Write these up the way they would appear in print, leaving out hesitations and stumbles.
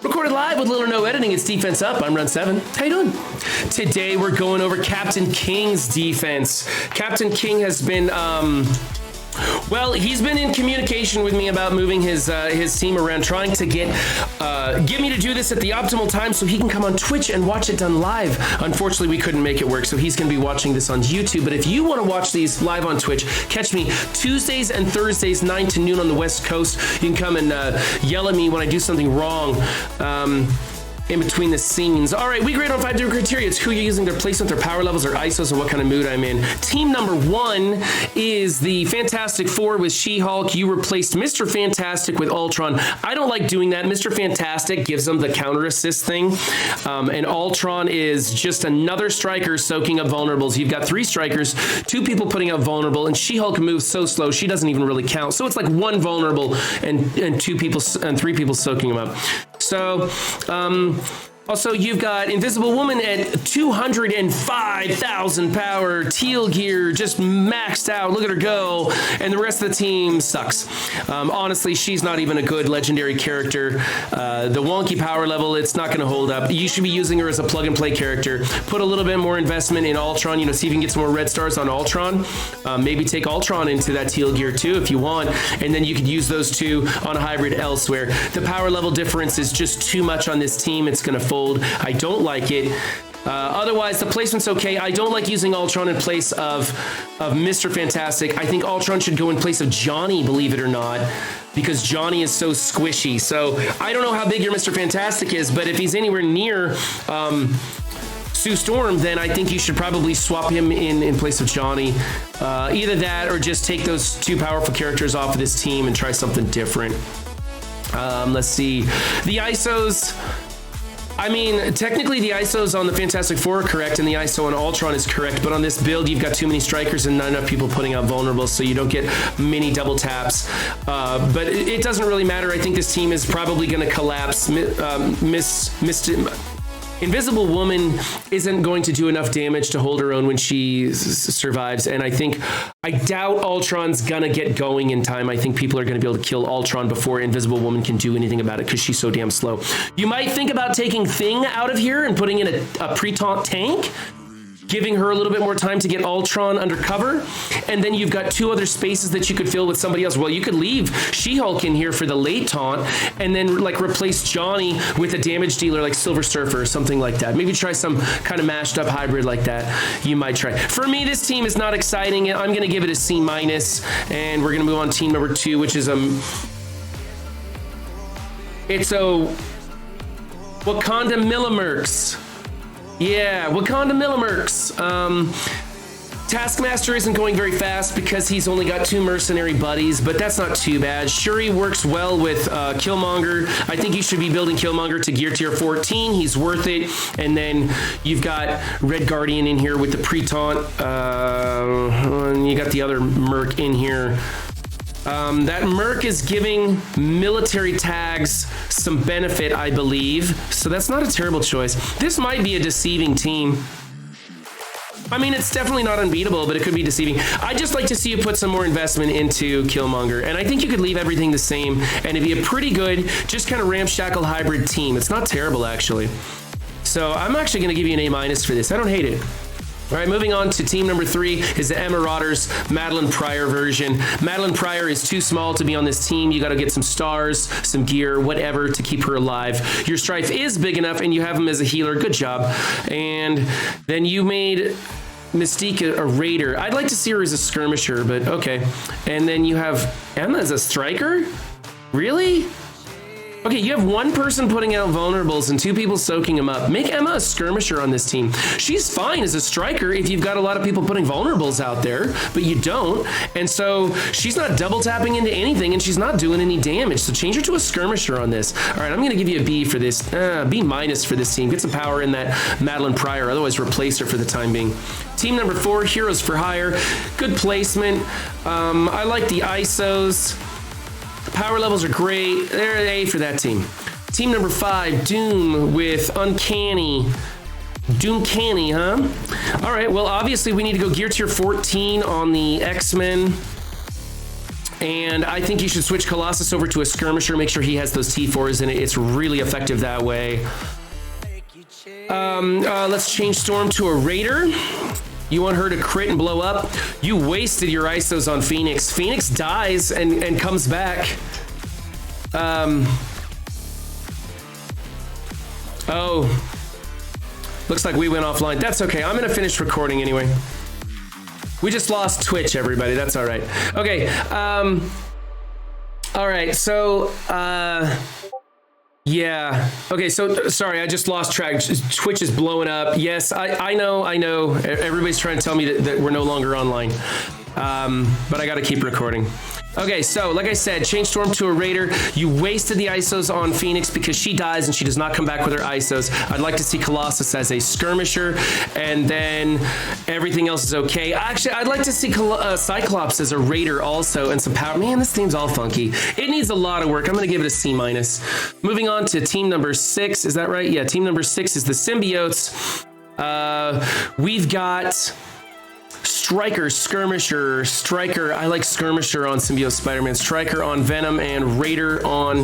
Recorded live with little or no editing. It's Defense Up. I'm Run 7. How you doing? Today we're going over CaptKing's defense. CaptKing has been, well, he's been in communication with me about moving his team around, trying to get me to do this at the optimal time so he can come on Twitch and watch it done live. Unfortunately, we couldn't make it work, so he's going to be watching this on YouTube. But if you want to watch these live on Twitch, catch me Tuesdays and Thursdays, 9 to noon on the West Coast. You can come and yell at me when I do something wrong. In between the scenes. All right, we grade on 5 different criteria. It's who you're using, their placement, their power levels, their ISOs, and what kind of mood I'm in. Team number 1 is the Fantastic Four with She-Hulk. You replaced Mr. Fantastic with Ultron. I don't like doing that. Mr. Fantastic gives them the counter assist thing, and Ultron is just another striker soaking up vulnerables. You've got 3 strikers, 2 people putting up vulnerable, and She-Hulk moves so slow she doesn't even really count. So it's like 1 vulnerable and 2 people and 3 people soaking them up. So, also, you've got Invisible Woman at 205,000 power, teal gear, just maxed out. Look at her go. And the rest of the team sucks. Honestly, she's not even a good legendary character. The wonky power level, it's not going to hold up. You should be using her as a plug and play character. Put a little bit more investment in Ultron, see if you can get some more red stars on Ultron. Maybe take Ultron into that teal gear too if you want. And then you could use those 2 on a hybrid elsewhere. The power level difference is just too much on this team. It's going to fold. I don't like it. Otherwise, the placement's okay. I don't like using Ultron in place of Mr. Fantastic. I think Ultron should go in place of Johnny, believe it or not, because Johnny is so squishy. So I don't know how big your Mr. Fantastic is, but if he's anywhere near Sue Storm, then I think you should probably swap him in place of Johnny. Either that or just take those 2 powerful characters off of this team and try something different. Let's see. The ISOs... I mean, technically the ISOs on the Fantastic Four are correct and the ISO on Ultron is correct, but on this build you've got too many strikers and not enough people putting out vulnerables, so you don't get many double taps. But it doesn't really matter. I think this team is probably going to collapse. Invisible Woman isn't going to do enough damage to hold her own when she survives, and I doubt Ultron's gonna get going in time. I think people are gonna be able to kill Ultron before Invisible Woman can do anything about it because she's so damn slow. You might think about taking Thing out of here and putting in a pre-taunt tank, giving her a little bit more time to get Ultron under cover, and then you've got 2 other spaces that you could fill with somebody else. Well, you could leave She-Hulk in here for the late taunt, and then like replace Johnny with a damage dealer like Silver Surfer or something like that. Maybe try some kind of mashed up hybrid like that. You might try. For me, this team is not exciting. I'm gonna give it a C-, and we're gonna move on to team number 2, which is it's a Waka-Mila-Mercs. Yeah, Waka-Mila-Mercs. Taskmaster isn't going very fast because he's only got 2 mercenary buddies, but that's not too bad. Shuri works well with Killmonger. I think you should be building Killmonger to gear tier 14. He's worth it. And then you've got Red Guardian in here with the pre-taunt. And you got the other Merc in here. That Merc is giving military tags some benefit, I believe. So that's not a terrible choice. This might be a deceiving team. I mean, it's definitely not unbeatable, but it could be deceiving. I'd just like to see you put some more investment into Killmonger. And I think you could leave everything the same, and it'd be a pretty good, just kind of ramshackle hybrid team. It's not terrible, actually. So I'm actually going to give you an A- for this. I don't hate it. All right, moving on to team number 3 is the Marauders Madeline Pryor version. Madeline Pryor is too small to be on this team. You got to get some stars, some gear, whatever to keep her alive. Your Strife is big enough, and you have him as a healer. Good job. And then you made Mystique a raider. I'd like to see her as a skirmisher, but okay. And then you have Emma as a striker? Really? Okay, you have 1 person putting out vulnerables and 2 people soaking them up. Make Emma a skirmisher on this team. She's fine as a striker if you've got a lot of people putting vulnerables out there, but you don't. And so she's not double tapping into anything and she's not doing any damage. So change her to a skirmisher on this. All right, I'm going to give you a B for this. B- for this team. Get some power in that Madeline Pryor. Otherwise, replace her for the time being. Team number 4, Heroes for Hire. Good placement. I like the ISOs. The power levels are great. They're an A for that team. Team number 5, Doom with Uncanny. Doomcanny, huh? All right, well, obviously we need to go gear tier 14 on the X-Men. And I think you should switch Colossus over to a skirmisher. Make sure he has those T4s in it. It's really effective that way. Let's change Storm to a Raider. You want her to crit and blow up? You wasted your ISOs on Phoenix. Phoenix dies and comes back. Oh. Looks like we went offline. That's okay. I'm going to finish recording anyway. We just lost Twitch, everybody. That's all right. Okay. All right. So, yeah. Okay. So sorry, I just lost track. Twitch is blowing up. Yes, I know. Everybody's trying to tell me that we're no longer online. But I got to keep recording. Okay, so like I said, change Storm to a Raider. You wasted the ISOs on Phoenix because she dies and she does not come back with her ISOs. I'd like to see Colossus as a skirmisher, and then everything else is okay. Actually, I'd like to see Cyclops as a Raider also, and some power. Man, this team's all funky. It needs a lot of work. I'm going to give it a C-. Moving on to team number 6. Is that right? Yeah, team number 6 is the Symbiotes. We've got Striker, Skirmisher, Striker. I like Skirmisher on Symbiote Spider-Man, Striker on Venom, and Raider on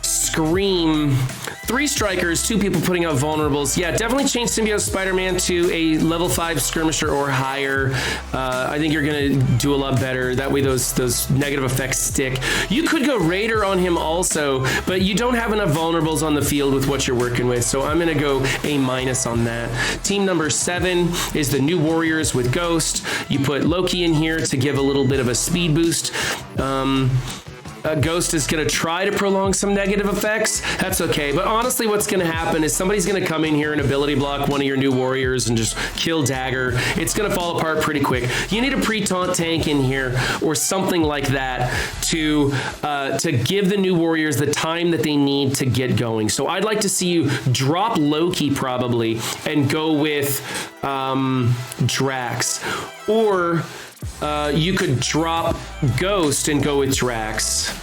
Scream. 3 Strikers, 2 people putting out vulnerables. Yeah, definitely change Symbiote Spider-Man to a level 5 Skirmisher or higher. I think you're gonna do a lot better. That way those negative effects stick. You could go Raider on him also, but you don't have enough vulnerables on the field with what you're working with, so I'm gonna go A- on that. Team number 7 is the New Warriors with Ghost. You put Loki in here to give a little bit of a speed boost. Ghost is going to try to prolong some negative effects. That's okay. But honestly, what's going to happen is somebody's going to come in here and ability block one of your New Warriors and just kill Dagger. It's going to fall apart pretty quick. You need a pre-taunt tank in here or something like that to give the New Warriors the time that they need to get going. So I'd like to see you drop Loki probably and go with Drax. Or you could drop Ghost and go with Drax.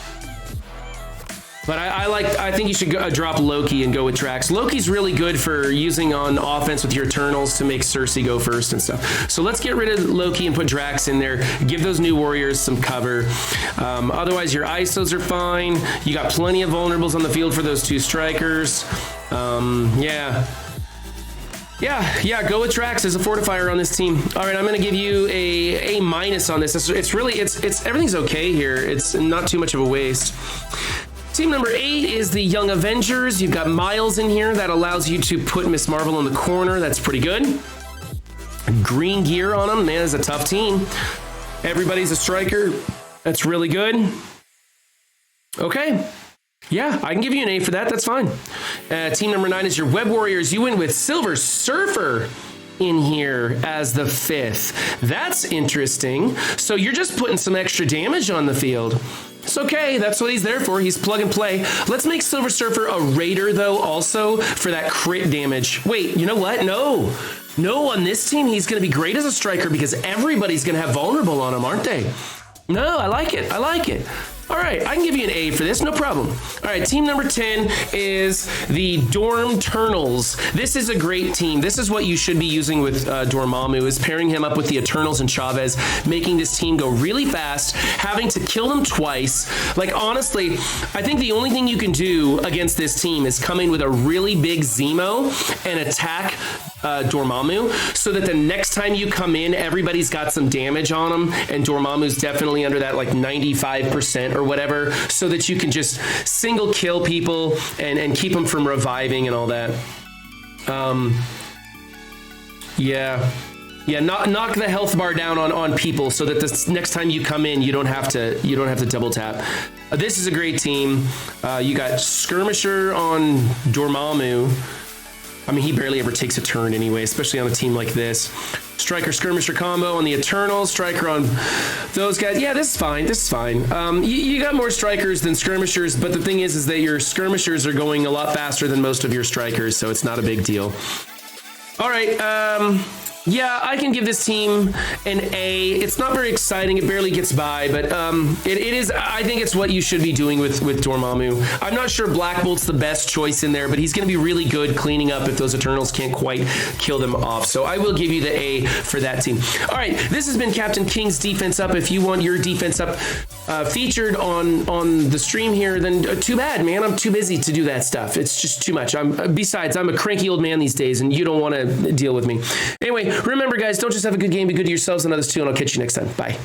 But I think you should drop Loki and go with Drax. Loki's really good for using on offense with your Eternals to make Cersei go first and stuff. So let's get rid of Loki and put Drax in there. Give those New Warriors some cover. Otherwise, your ISOs are fine. You got plenty of vulnerables on the field for those 2 Strikers. Yeah, go with Drax as a fortifier on this team. All right, I'm going to give you a A- on this. It's really everything's okay here. It's not too much of a waste. Team number 8 is the Young Avengers. You've got Miles in here. That allows you to put Miss Marvel in the corner. That's pretty good. Green gear on them. Man, it's a tough team. Everybody's a striker. That's really good. Okay. Yeah, I can give you an A for that. That's fine. Team number 9 is your Web Warriors. You win with Silver Surfer in here as the 5th. That's interesting. So you're just putting some extra damage on the field. It's okay. That's what he's there for. He's plug and play. Let's make Silver Surfer a Raider, though, also for that crit damage. Wait, you know what? No, on this team, he's going to be great as a striker because everybody's going to have vulnerable on him, aren't they? No, I like it. All right, I can give you an A for this, no problem. All right, team number 10 is the Dormturnals. This is a great team. This is what you should be using with Dormammu, is pairing him up with the Eternals and Chavez, making this team go really fast, having to kill them twice. Like, honestly, I think the only thing you can do against this team is come in with a really big Zemo and attack Dormammu, so that the next time you come in, everybody's got some damage on them, and Dormammu's definitely under that like 95% or whatever, so that you can just single kill people and keep them from reviving and all that. Knock the health bar down on people so that the next time you come in, you don't have to double tap. This is a great team. You got Skirmisher on Dormammu. I mean, he barely ever takes a turn anyway, especially on a team like this. Striker Skirmisher combo on the Eternals, Striker on those guys. Yeah, this is fine. You got more Strikers than Skirmishers, but the thing is that your Skirmishers are going a lot faster than most of your Strikers, so it's not a big deal. All right, Yeah, I can give this team an A. It's not very exciting. It barely gets by, but it is. I think it's what you should be doing with Dormammu. I'm not sure Black Bolt's the best choice in there, but he's going to be really good cleaning up if those Eternals can't quite kill them off. So I will give you the A for that team. All right, this has been Captain King's Defense Up. If you want your defense up featured on the stream here, then too bad, man. I'm too busy to do that stuff. It's just too much. Besides, I'm a cranky old man these days, and you don't want to deal with me. Anyway, remember, guys, don't just have a good game, be good to yourselves and others too, and I'll catch you next time. Bye.